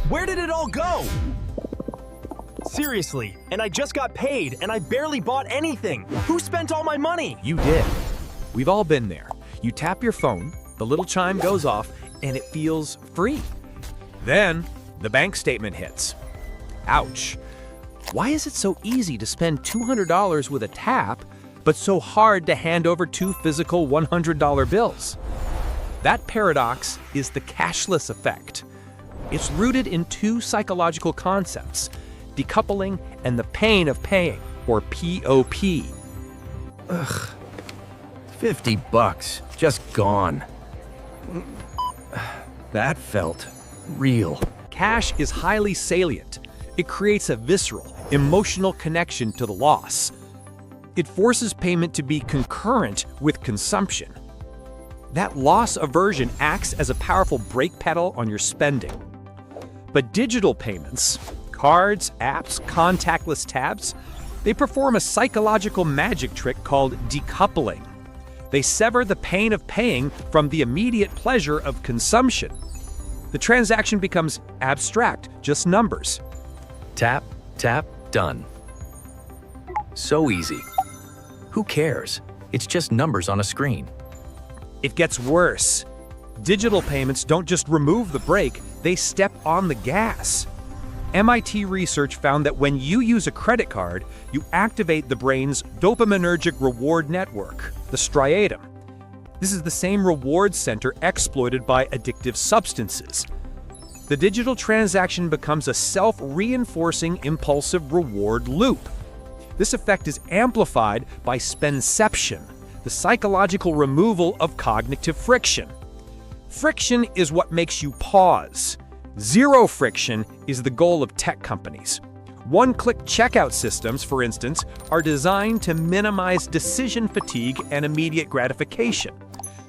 Where did it all go? Seriously, and I just got paid, and I barely bought anything. Who spent all my money? You did. We've all been there. You tap your phone, the little chime goes off, and it feels free. Then, the bank statement hits. Ouch. Why is it so easy to spend $200 with a tap, but so hard to hand over two physical $100 bills? That paradox is the cashless effect. It's rooted in two psychological concepts, decoupling and the pain of paying, or POP. Ugh. $50, just gone. That felt real. Cash is highly salient. It creates a visceral, emotional connection to the loss. It forces payment to be concurrent with consumption. That loss aversion acts as a powerful brake pedal on your spending. But digital payments, cards, apps, contactless tabs, they perform a psychological magic trick called decoupling. They sever the pain of paying from the immediate pleasure of consumption. The transaction becomes abstract, just numbers. Tap, tap, done. So easy. Who cares? It's just numbers on a screen. It gets worse. Digital payments don't just remove the brake, they step on the gas. MIT research found that when you use a credit card, you activate the brain's dopaminergic reward network, the striatum. This is the same reward center exploited by addictive substances. The digital transaction becomes a self-reinforcing impulsive reward loop. This effect is amplified by Spendception, the psychological removal of cognitive friction. Friction is what makes you pause. Zero friction is the goal of tech companies. One-click checkout systems, for instance, are designed to minimize decision fatigue and immediate gratification.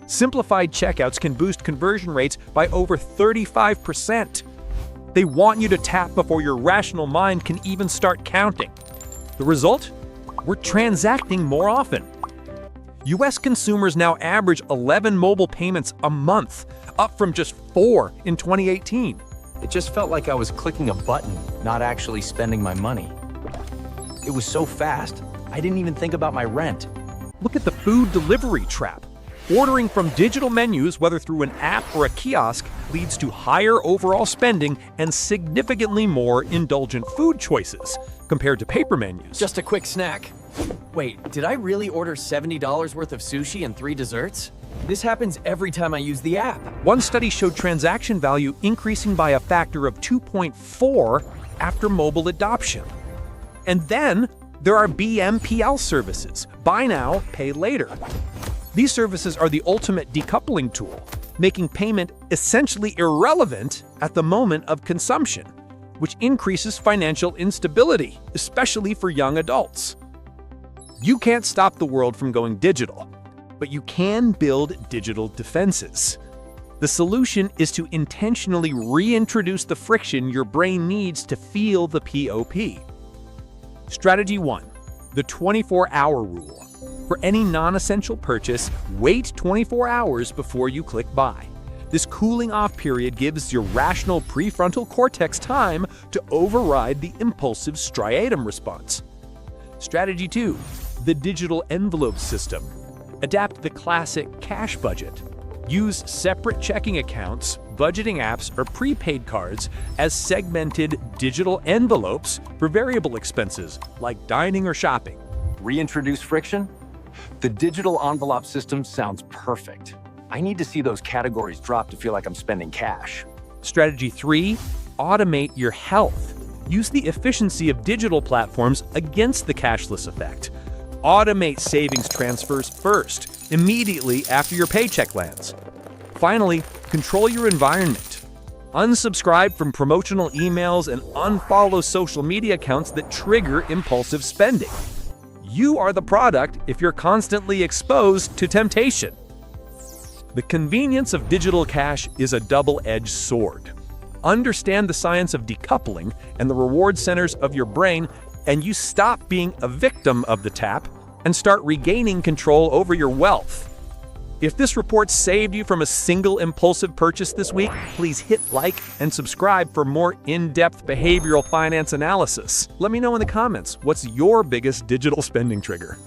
Simplified checkouts can boost conversion rates by over 35%. They want you to tap before your rational mind can even start counting. The result? We're transacting more often. US consumers now average 11 mobile payments a month, up from just 4 in 2018. It just felt like I was clicking a button, not actually spending my money. It was so fast, I didn't even think about my rent. Look at the food delivery trap. Ordering from digital menus, whether through an app or a kiosk, leads to higher overall spending and significantly more indulgent food choices compared to paper menus. Just a quick snack. Wait, did I really order $70 worth of sushi and 3 desserts? This happens every time I use the app. One study showed transaction value increasing by a factor of 2.4 after mobile adoption. And then there are BNPL services, buy now, pay later. These services are the ultimate decoupling tool, making payment essentially irrelevant at the moment of consumption, which increases financial instability, especially for young adults. You can't stop the world from going digital, but you can build digital defenses. The solution is to intentionally reintroduce the friction your brain needs to feel the POP. Strategy 1. The 24-hour rule. For any non-essential purchase, wait 24 hours before you click buy. This cooling-off period gives your rational prefrontal cortex time to override the impulsive striatum response. Strategy 2. The digital envelope system. Adapt the classic cash budget. Use separate checking accounts, budgeting apps, or prepaid cards as segmented digital envelopes for variable expenses like dining or shopping. Reintroduce friction? The digital envelope system sounds perfect. I need to see those categories drop to feel like I'm spending cash. Strategy 3. Automate your health. Use the efficiency of digital platforms against the cashless effect. Automate savings transfers first, immediately after your paycheck lands. Finally, control your environment. Unsubscribe from promotional emails and unfollow social media accounts that trigger impulsive spending. You are the product if you're constantly exposed to temptation. The convenience of digital cash is a double-edged sword. Understand the science of decoupling and the reward centers of your brain, and you stop being a victim of the tap and start regaining control over your wealth. If this report saved you from a single impulsive purchase this week, please hit like and subscribe for more in-depth behavioral finance analysis. Let me know in the comments, what's your biggest digital spending trigger?